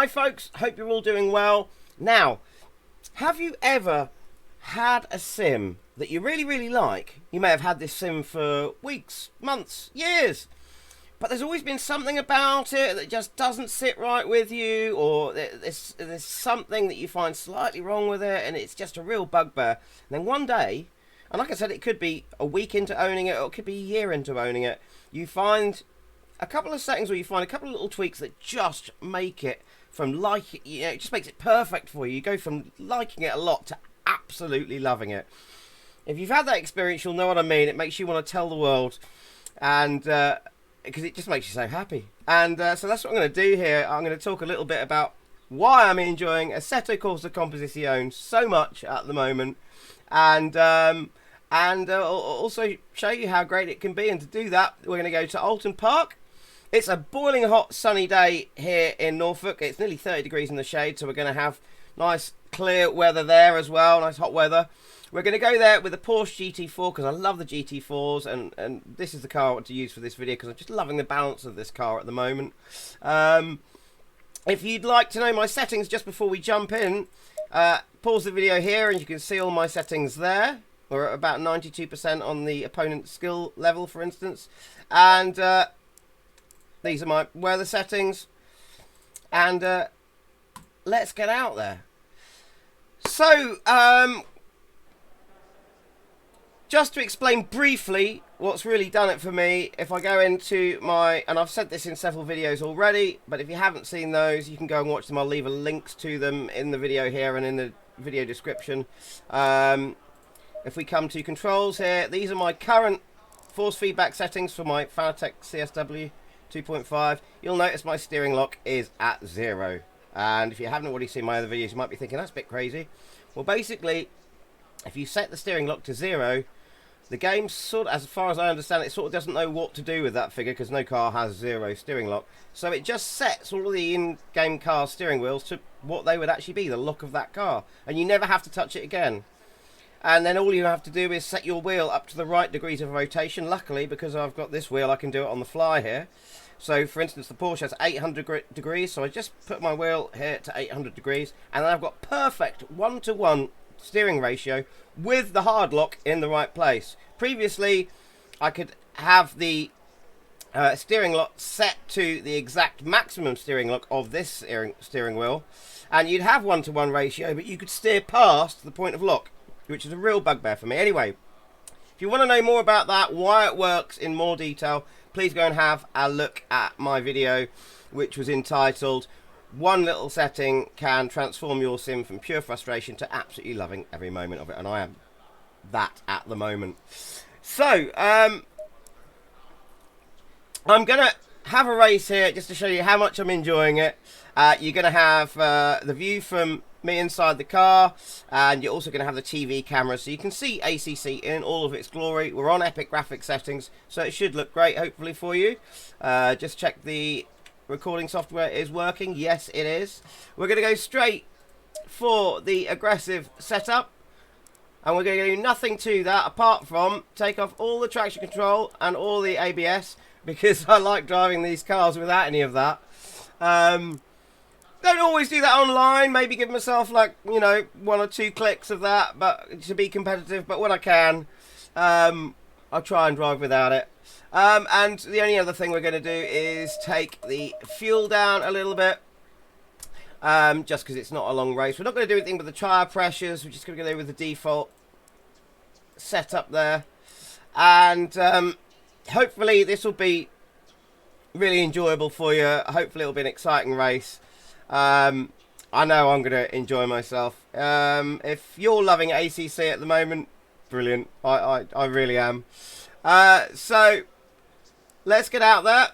Hi folks, hope you're all doing well. Now, have you ever had a sim that you really like? You may have had this sim for weeks, months, years, but there's always been something about it that just doesn't sit right with you, or there's something that you find slightly wrong with it, and it's just a real bugbear. And then one day, and like I said, it could be a week into owning it, or it could be a year into owning it, you find a couple of settings where you find a couple of little tweaks that just make it from it just makes it perfect for you. You go from liking it a lot to absolutely loving it. If you've had that experience, you'll know what I mean. It makes you want to tell the world, and because it just makes you so happy. And so that's what I'm going to do here. I'm going to talk a little bit about why I'm enjoying Assetto Corsa Composizione so much at the moment, and also show you how great it can be. And to do that, we're going to go to Alton Park. It's a boiling hot sunny day here in Norfolk. It's nearly 30 degrees in the shade, so we're going to have nice clear weather there as well, nice hot weather. We're going to go there with a Porsche GT4 because I love the GT4s, and this is the car I want to use for this video because I'm just loving the balance of this car at the moment. If you'd like to know my settings just before we jump in, pause the video here and you can see all my settings there. We're at about 92% on the opponent's skill level, for instance, and these are my weather settings, and let's get out there. So, just to explain briefly what's really done it for me, if I go into my, and I've said this in several videos already, but if you haven't seen those, you can go and watch them. I'll leave links to them in the video here and in the video description. If we come to controls here, these are my current force feedback settings for my FANATEC CSW 2.5. You'll notice my steering lock is at 0. And if you haven't already seen my other videos, you might be thinking that's a bit crazy. Well, basically, if you set the steering lock to 0, the game sort of, as far as I understand it, sort of doesn't know what to do with that figure because no car has 0 steering lock. So it just sets all the in-game car steering wheels to what they would actually be, the look of that car. And you never have to touch it again. And then all you have to do is set your wheel up to the right degrees of rotation. Luckily, because I've got this wheel, I can do it on the fly here. So, for instance, the Porsche has 800 degrees, so I just put my wheel here to 800 degrees, and then I've got perfect one-to-one steering ratio with the hard lock in the right place. Previously, I could have the steering lock set to the exact maximum steering lock of this steering wheel, and you'd have one-to-one ratio, but you could steer past the point of lock, which is a real bugbear for me. Anyway, if you want to know more about that, why it works in more detail, please go and have a look at my video, which was entitled "One Little Setting Can Transform Your Sim from Pure Frustration to Absolutely Loving Every Moment of It." And I am that at the moment. So, I'm going to have a race here just to show you how much I'm enjoying it. You're going to have the view from me inside the car, and you're also going to have the TV camera so you can see ACC in all of its glory. We're on epic graphic settings, so it should look great hopefully for you. Just check the recording software is working. Yes, it is. We're going to go straight for the aggressive setup, and we're going to do nothing to that apart from take off all the traction control and all the ABS, because I like driving these cars without any of that. Don't always do that online, maybe give myself like, you know, 1 or 2 clicks of that, but to be competitive, but when I can, I'll try and drive without it. And the only other thing we're going to do is take the fuel down a little bit, just because it's not a long race. We're not going to do anything with the tyre pressures, we're just going to go with the default setup there. And hopefully this will be really enjoyable for you. Hopefully it'll be an exciting race. I know I'm going to enjoy myself. If you're loving ACC at the moment, brilliant. I really am. So, let's get out there.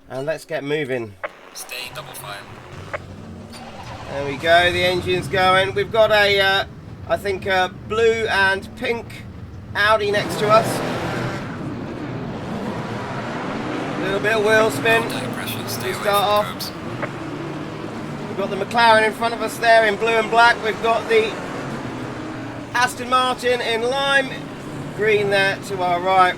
And let's get moving. Stay double fire. There we go, the engine's going. We've got a, I think, a blue and pink Audi next to us. A little bit of wheel spin to start off. We've got the McLaren in front of us there in blue and black. We've got the Aston Martin in lime green there to our right.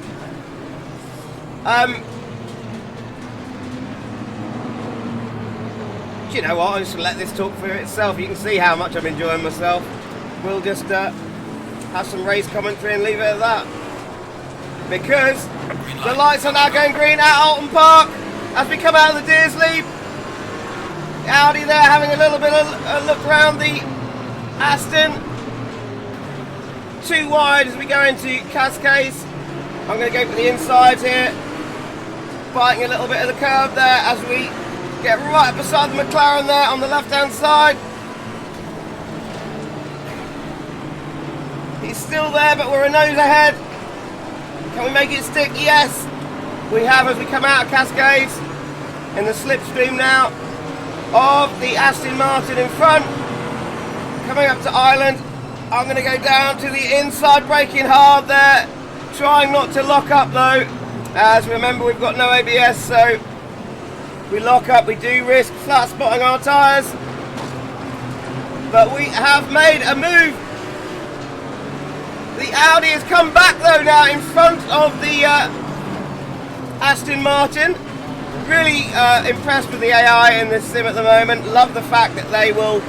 do you know what, I'm just going to let this talk for itself. You can see how much I'm enjoying myself. We'll just have some race commentary and leave it at that. Because the lights are now going green at Alton Park as we come out of the Deers Leap. Audi there having a little bit of a look around the Aston. Too wide as we go into Cascades. I'm going to go for the inside here. Biting a little bit of the curb there as we get right beside the McLaren there on the left hand side. He's still there, but we're a nose ahead. Can we make it stick? Yes, we have as we come out of Cascades in the slipstream now of the Aston Martin in front. Coming up to Island, I'm going to go down to the inside, braking hard there, trying not to lock up though, as remember we've got no ABS, so we lock up, we do risk flat spotting our tyres, but we have made a move. The Audi has come back though now in front of the Aston Martin. Really impressed with the AI in this sim at the moment. Love the fact that they will,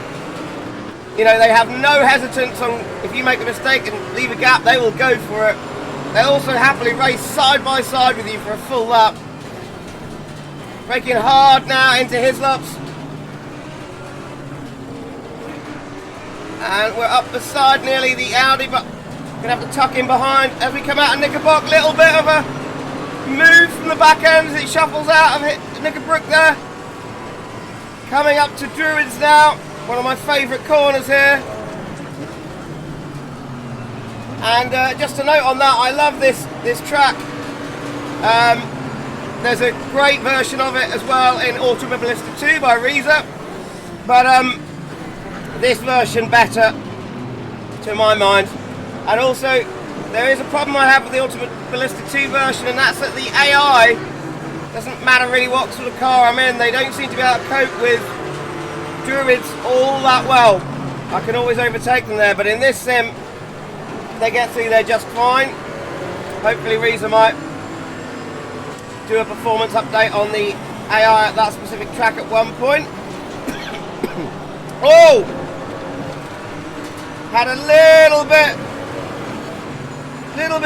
you know, they have no hesitance on, if you make a mistake and leave a gap, they will go for it. They'll also happily race side by side with you for a full lap. Braking hard now into Hislops. And we're up beside nearly the Audi, but gonna have to tuck in behind as we come out of Knickerbock. Little bit of a move from the back end as it shuffles out of Knickerbrook there. Coming up to Druids now, one of my favourite corners here. And just a note on that, I love this track. There's a great version of it as well in Automobilista 2 by Reza, but this version better to my mind. And also, there is a problem I have with the Automobilista 2 version, and that's that the AI doesn't matter really what sort of car I'm in. They don't seem to be able to cope with Druids all that well. I can always overtake them there, but in this sim, they get through there just fine. Hopefully Reza might do a performance update on the AI at that specific track at one point. Oh! Had a little bit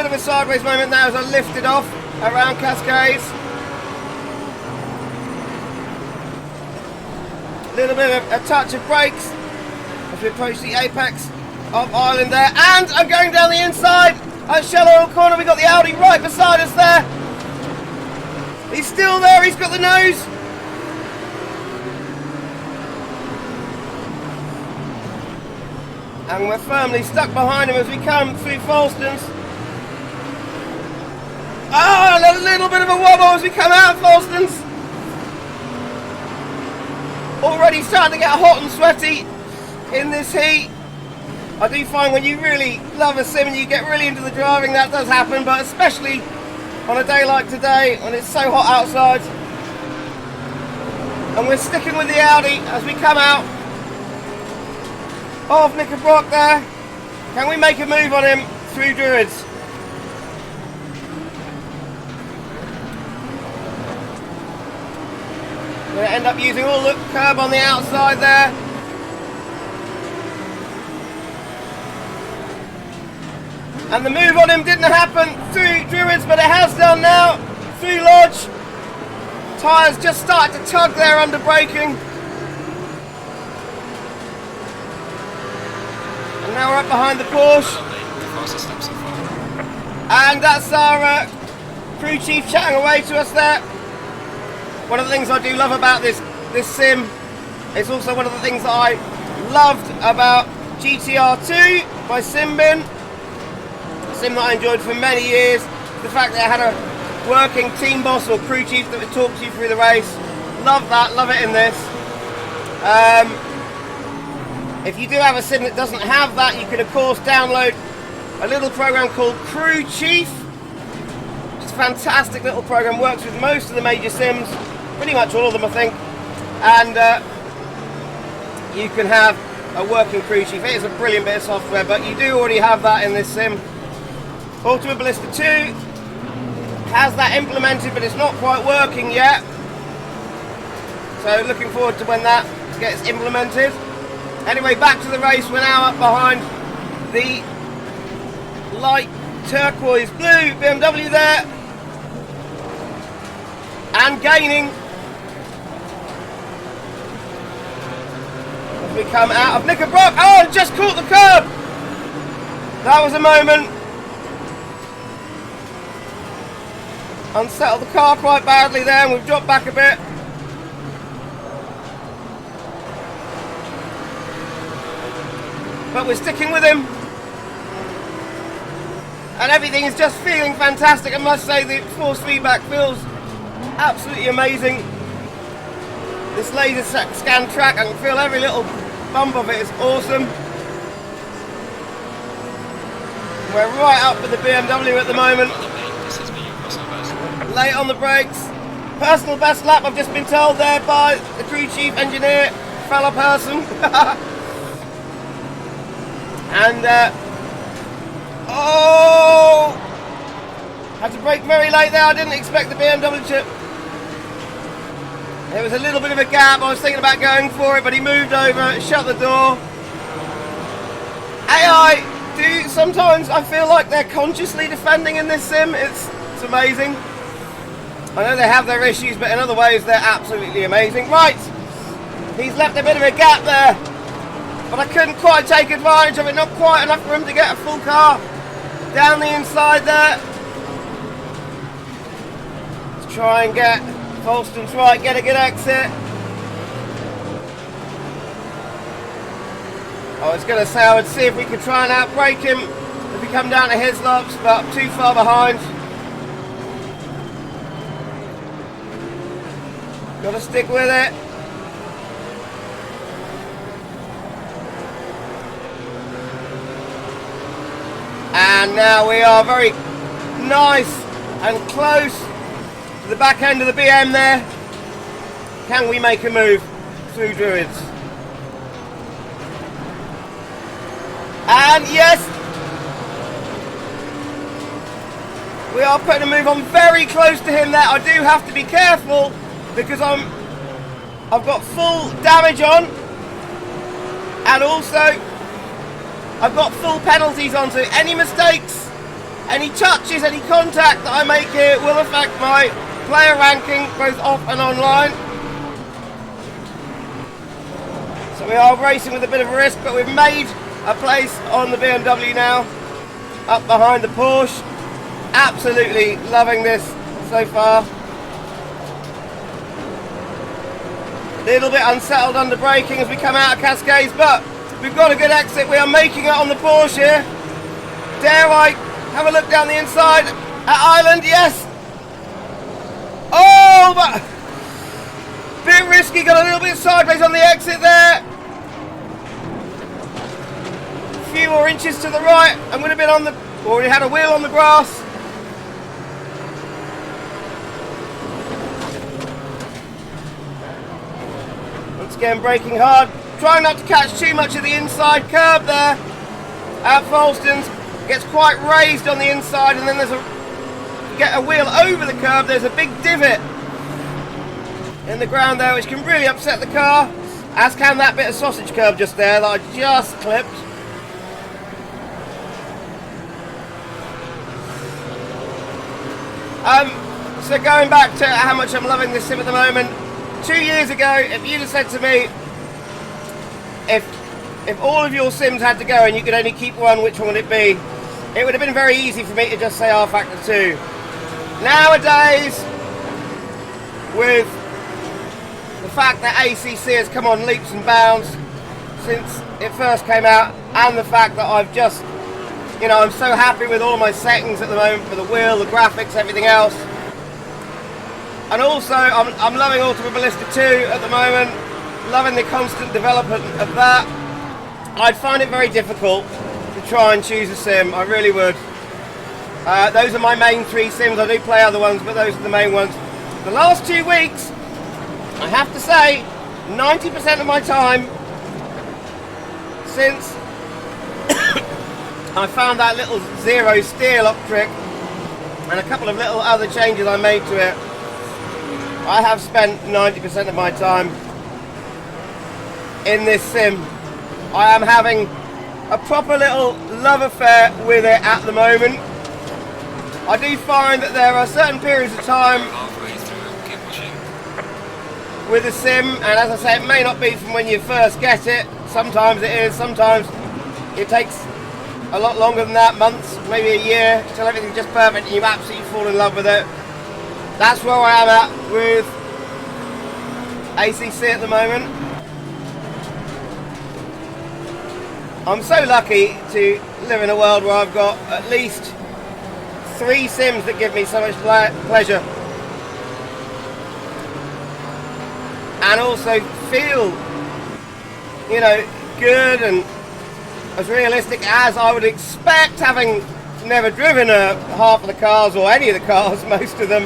of a sideways moment there as I lifted off around Cascades. Little bit of a touch of brakes as we approach the apex of Island there, and I'm going down the inside at Shell Oil Corner. We got the Audi right beside us there. He's still there, he's got the nose. And we're firmly stuck behind him as we come through Falstons. Oh, a little bit of a wobble as we come out of Falstons. Already starting to get hot and sweaty in this heat. I do find when you really love a sim and you get really into the driving, that does happen, but especially on a day like today when it's so hot outside. And we're sticking with the Audi as we come out of Knickerbrock there. Can we make a move on him through Druids? We're going to end up using all the curb on the outside there. And the move on him didn't happen through Druids, but it has done now through Lodge. Tyres just started to tug there under braking. And now we're up behind the Porsche. And that's our crew chief chatting away to us there. One of the things I do love about this sim, it's also one of the things that I loved about GTR2 by Simbin. A sim that I enjoyed for many years. The fact that it had a working team boss or crew chief that would talk to you through the race. Love that, love it in this. If you do have a sim that doesn't have that, you can of course download a little program called Crew Chief. It's a fantastic little program, works with most of the major sims, pretty much all of them I think, and you can have a working crew chief. It is a brilliant bit of software, but you do already have that in this sim. Automobilista 2 has that implemented, but it's not quite working yet, so looking forward to when that to get this implemented. Anyway, back to the race. We're now up behind the light turquoise blue BMW there, and gaining as we come out of Knickerbrook. Oh, and just caught the curb. That was a moment. Unsettled the car quite badly there, and we've dropped back a bit. But we're sticking with him. And everything is just feeling fantastic. I must say the force feedback feels absolutely amazing. This laser scan track, I can feel every little bump of it. It's awesome. We're right up with the BMW at the moment. Late on the brakes. Personal best lap, I've just been told there by the crew chief engineer, fella person. And oh! Had to brake very late there. I didn't expect the BMW to. There was a little bit of a gap. I was thinking about going for it, but he moved over, shut the door. AI do sometimes I feel like they're consciously defending in this sim. It's amazing. I know they have their issues, but in other ways they're absolutely amazing. Right, he's left a bit of a gap there, but I couldn't quite take advantage of it. Not quite enough for him to get a full car down the inside there. Let's try and get Folston's right, get a good exit. I was going to say I would see if we could try and outbrake him if we come down to his laps, but too far behind. Got to stick with it. And now we are very nice and close to the back end of the BM there. Can we make a move through Druids? And yes, we are putting a move on very close to him there. I do have to be careful because I've got full damage on, and also I've got full penalties on, so any mistakes, any touches, any contact that I make here will affect my player ranking both off and online. So we are racing with a bit of a risk, but we've made a place on the BMW now, up behind the Porsche. Absolutely loving this so far. Little bit unsettled under braking as we come out of Cascades, but we've got a good exit. We are making it on the Porsche here. Dare I have a look down the inside at Island? Yes. Oh, but bit risky. Got a little bit sideways on the exit there. A few more inches to the right. I would have been on the. Already had a wheel on the grass. Once again, braking hard. Trying not to catch too much of the inside curb there. At Folston's, gets quite raised on the inside, and then there's you get a wheel over the curb, there's a big divot in the ground there which can really upset the car, as can that bit of sausage curb just there that I just clipped. So going back to how much I'm loving this sim at the moment, 2 years ago, if you'd have said to me, if all of your sims had to go and you could only keep one, which one would it be? It would have been very easy for me to just say R Factor 2. Nowadays, with the fact that ACC has come on leaps and bounds since it first came out, and the fact that I've just, you know, I'm so happy with all my settings at the moment for the wheel, the graphics, everything else. And also, I'm loving Automobilista 2 at the moment, loving the constant development of that. I'd find it very difficult to try and choose a sim, I really would. Those are my main 3 sims. I do play other ones, but those are the main ones. The last 2 weeks, I have to say, 90% of my time since I found that little zero steer lock trick and a couple of little other changes I made to it, I have spent 90% of my time in this sim. I am having a proper little love affair with it at the moment. I do find that there are certain periods of time with a sim, and as I say, it may not be from when you first get it. Sometimes it is, sometimes it takes a lot longer than that, months, maybe a year, till everything's just perfect and you absolutely fall in love with it. That's where I am at with ACC at the moment. I'm so lucky to live in a world where I've got at least 3 sims that give me so much pleasure, and also feel, you know, good and as realistic as I would expect, having never driven half of the cars, or any of the cars, most of them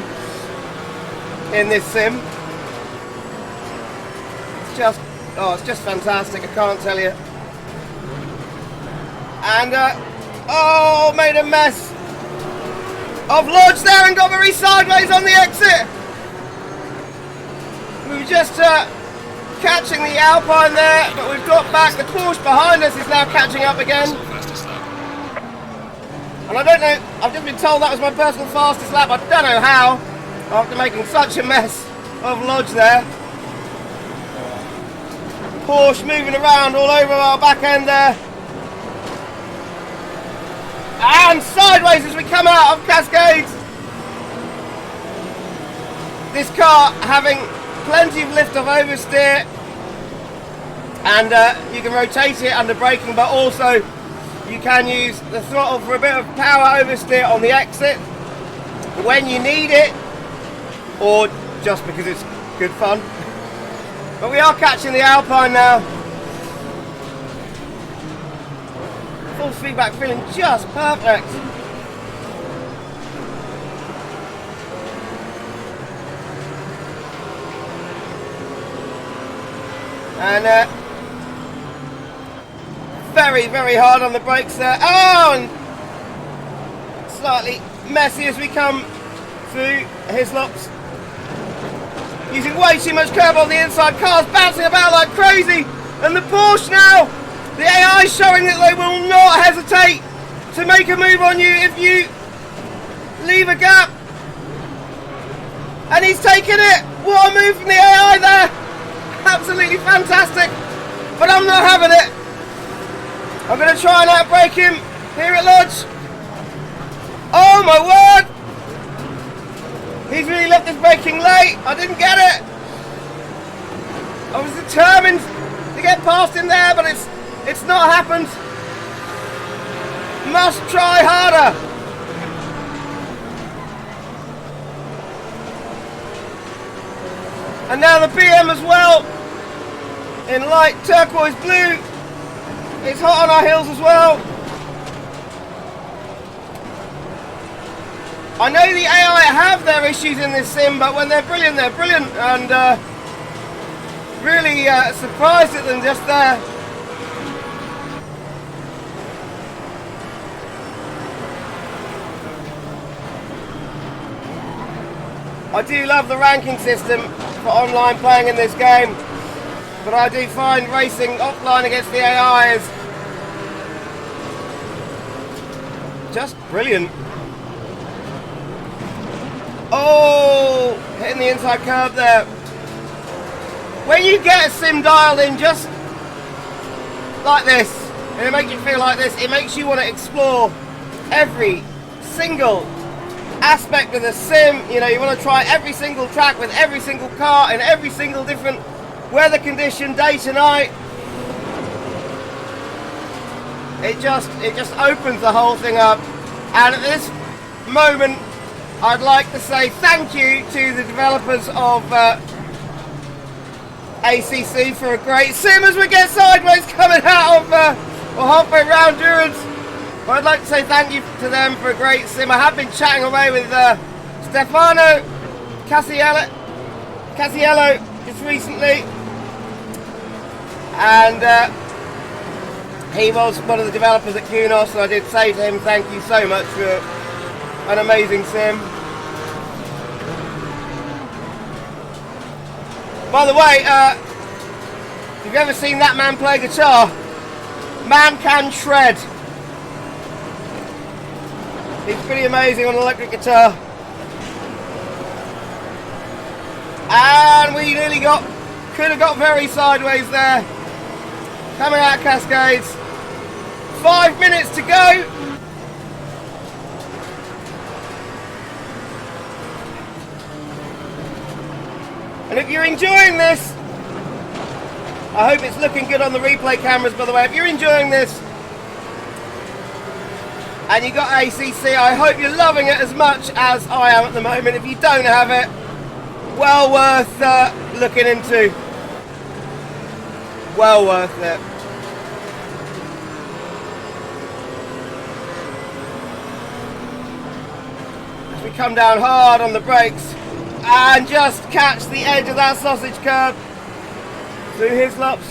in this sim. It's just, oh, it's just fantastic, I can't tell you. And oh, made a mess of lodge there and got very sideways on the exit. We were just catching the Alpine there, but we've got back. The Porsche behind us is now catching up again. And I don't know, I've just been told that was my personal fastest lap. I don't know how, after making such a mess of lodge there. Porsche moving around all over our back end there. And sideways as we come out of Cascades. This car having plenty of lift off oversteer, and you can rotate it under braking, but also you can use the throttle for a bit of power oversteer on the exit when you need it, or just because it's good fun. But we are catching the Alpine now. Full feedback, feeling just perfect. And very, very hard on the brakes there. Oh, and slightly messy as we come through Hislops. Using way too much curb on the inside. Cars bouncing about like crazy. And the Porsche now, the AI showing that they will not hesitate to make a move on you if you leave a gap. And he's taken it. What a move from the AI there. Absolutely fantastic. But I'm not having it. I'm going to try and outbrake him here at Lodge. Oh my word. He's really left his braking late. I didn't get it. I was determined to get past him there, but it's not happened. Must try harder. And now the BM as well, in light turquoise blue. It's hot on our hills as well. I know the AI have their issues in this sim, but when they're brilliant, they're brilliant. And really surprised at them just there. I do love the ranking system for online playing in this game, but I do find racing offline against the AI is just brilliant. Oh, hitting the inside curb there. When you get a sim dialed in just like this, and it makes you feel like this, it makes you want to explore every single aspect of the sim. You know, you want to try every single track with every single car in every single different weather condition, day to night. It just opens the whole thing up. And at this moment, I'd like to say thank you to the developers of ACC for a great sim as we get sideways coming out of or halfway around Durance. I'd like to say thank you to them for a great sim. I have been chatting away with Stefano Casiello just recently, and he was one of the developers at Kunos, and I did say to him thank you so much for an amazing sim. By the way, you've ever seen that man play guitar, man can shred. He's pretty amazing on electric guitar. And we nearly could have got very sideways there. Coming out Cascades. 5 minutes to go. And if you're enjoying this, I hope it's looking good on the replay cameras, by the way. If you're enjoying this and you got ACC, I hope you're loving it as much as I am at the moment. If you don't have it, well worth looking into. Well worth it. As we come down hard on the brakes and just catch the edge of that sausage curb through Hislops.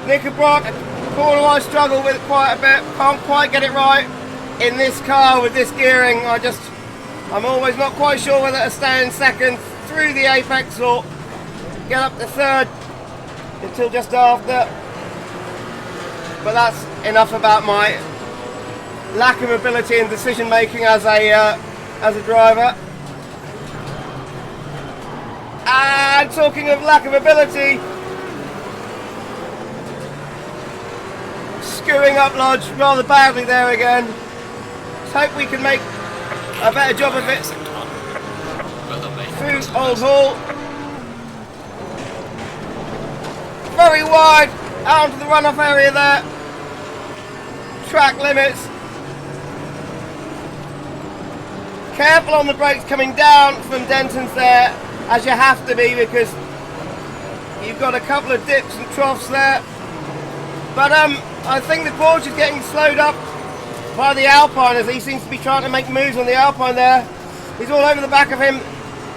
Nick and Brock, a corner I struggle with quite a bit. Can't quite get it right in this car with this gearing. I'm always not quite sure whether to stay in second through the apex or get up to third until just after. But that's enough about my lack of ability and decision making as a driver. And talking of lack of ability, screwing up Lodge rather badly there again. Let's hope we can make a better job of it through Old Hall. Very wide out into the runoff area there. Track limits. Careful on the brakes coming down from Denton's there, as you have to be, because you've got a couple of dips and troughs there. But I think the Porsche is getting slowed up by the Alpine, as he seems to be trying to make moves on the Alpine there. He's all over the back of him,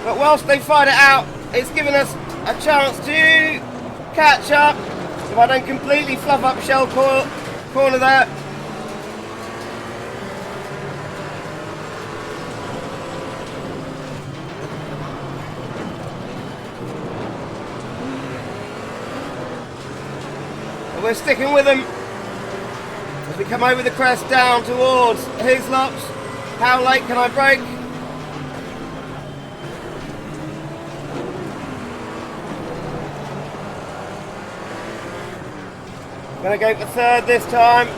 but whilst they fight it out, it's given us a chance to catch up. If I don't completely fluff up Shell corner there. But we're sticking with them as we come over the crest down towards Hislops. How late can I brake? Gonna go for third this time.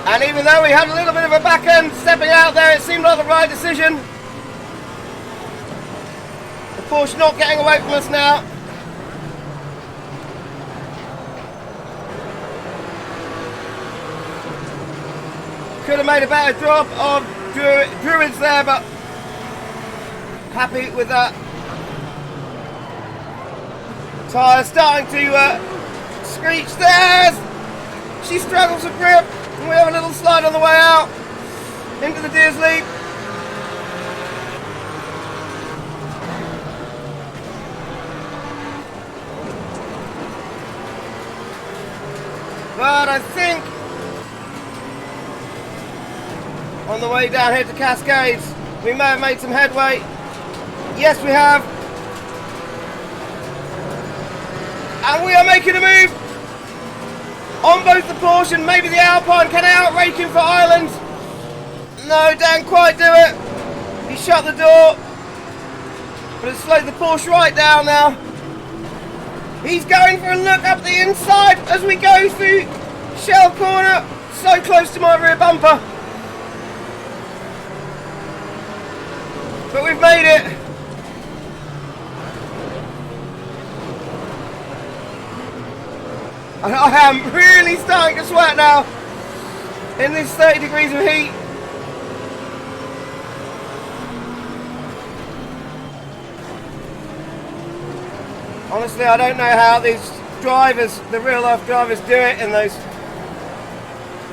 And even though we had a little bit of a back end stepping out there, it seemed like the right decision. The Porsche not getting away from us now. Could have made a better drop on Druids there, but happy with that. Tyre starting to screech there. She struggles with grip, and we have a little slide on the way out into the Deers Leap. But I think on the way down here to Cascades, we may have made some headway. Yes, we have. And we are making a move on both the Porsche and maybe the Alpine. Can I outrake him for Ireland? No, don't quite do it. He shut the door, but it's slowed the Porsche right down now. He's going for a look up the inside as we go through Shell corner, so close to my rear bumper. But we've made it. And I am really starting to sweat now in this 30 degrees of heat. Honestly, I don't know how these drivers, the real life drivers, do it in those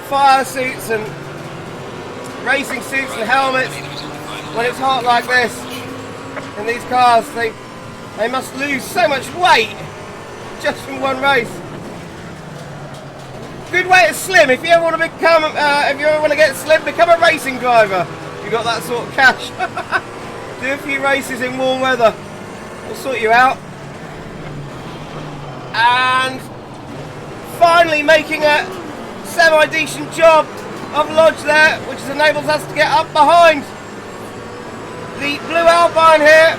fire suits and racing suits and helmets when it's hot like this. In these cars, they must lose so much weight just from one race. Good way to slim. If you ever want to become, if you ever want to get slim, become a racing driver. You've got that sort of cash. Do a few races in warm weather, We'll sort you out. And finally making a semi-decent job of lodge there, which enables us to get up behind the blue Alpine here.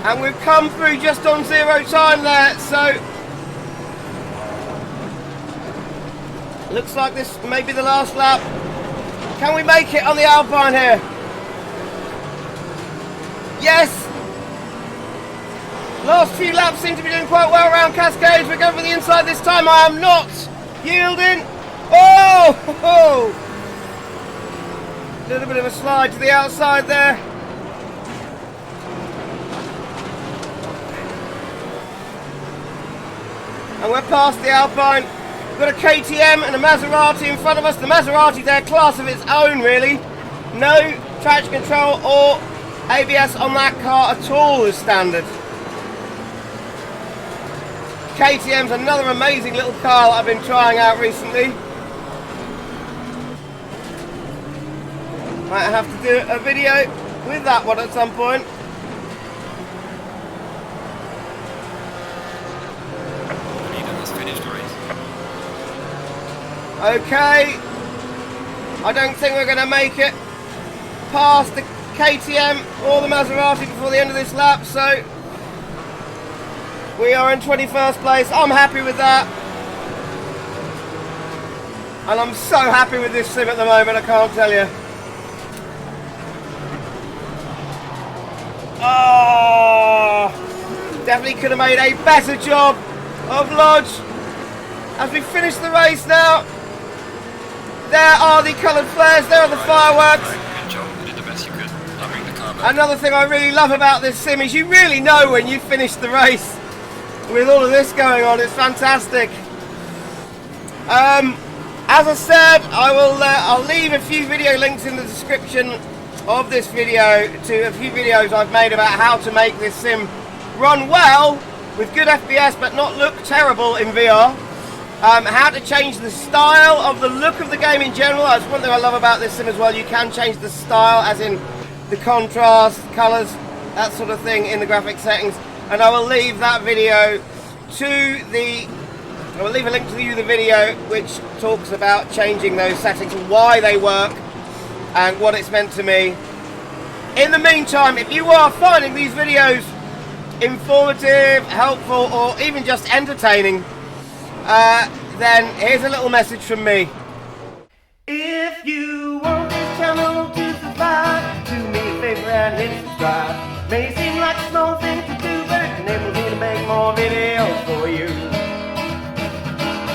And we've come through just on 0 time there, so looks like this may be the last lap. Can we make it on the Alpine here? Yes! Last few laps seem to be doing quite well around Cascades. We're going for the inside this time. I am not yielding. Oh! A little bit of a slide to the outside there. And we're past the Alpine. We've got a KTM and a Maserati in front of us. The Maserati, they're a class of its own, really. No traction control or ABS on that car at all as standard. KTM's another amazing little car that I've been trying out recently. Might have to do a video with that one at some point. Okay, I don't think we're going to make it past the KTM or the Maserati before the end of this lap, so we are in 21st place. I'm happy with that. And I'm so happy with this sim at the moment, I can't tell you. Oh, definitely could have made a better job of Lodge. As we finish the race now, there are the coloured flares, there are the fireworks. Good job, you did the best you could. I'll bring the car back. Another thing I really love about this sim is you really know when you finish the race with all of this going on. It's fantastic. As I said, I'll leave a few video links in the description of this video to a few videos I've made about how to make this sim run well with good FPS but not look terrible in VR. How to change the style of the look of the game in general. That's one thing I love about this sim as well. You can change the style, as in the contrast, colours, that sort of thing in the graphic settings. And I will leave that video I will leave a link to the video which talks about changing those settings and why they work and what it's meant to me. In the meantime, if you are finding these videos informative, helpful, or even just entertaining, then here's a little message from me. If you want this channel to survive, do me a favor and hit subscribe. May seem like a small thing to do, but it enables me to make more videos for you.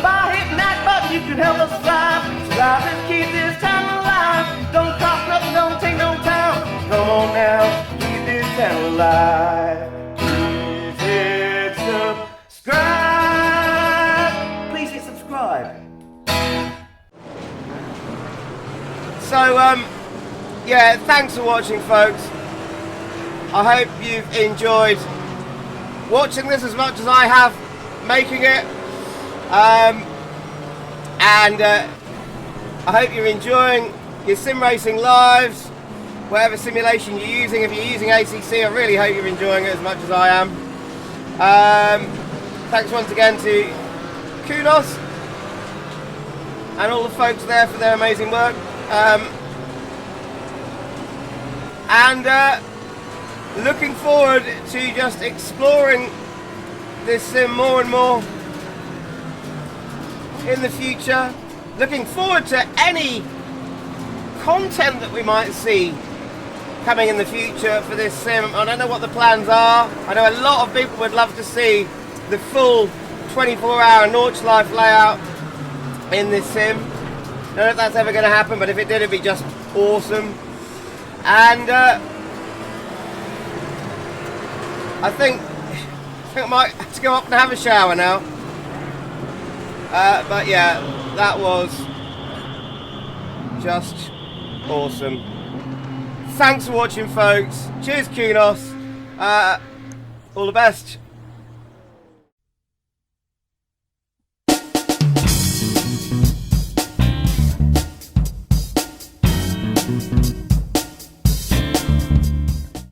By hitting that button, you can help us thrive. Subscribe and keep this channel alive. Don't cost nothing, don't take no time. Come on now, keep this channel alive. Please hit subscribe. So, yeah, thanks for watching, folks. I hope you've enjoyed watching this as much as I have making it. And I hope you're enjoying your sim racing lives, whatever simulation you're using. If you're using ACC, I really hope you're enjoying it as much as I am. Thanks once again to Kudos and all the folks there for their amazing work. Looking forward to just exploring this sim more and more in the future. Looking forward to any content that we might see coming in the future for this sim. I don't know what the plans are. I know a lot of people would love to see the full 24-hour Nordschleife layout in this sim. I don't know if that's ever going to happen, but if it did, it'd be just awesome. And I think I might have to go up and have a shower now. But yeah, that was just awesome. Thanks for watching, folks. Cheers, Kunos. All the best. Bye.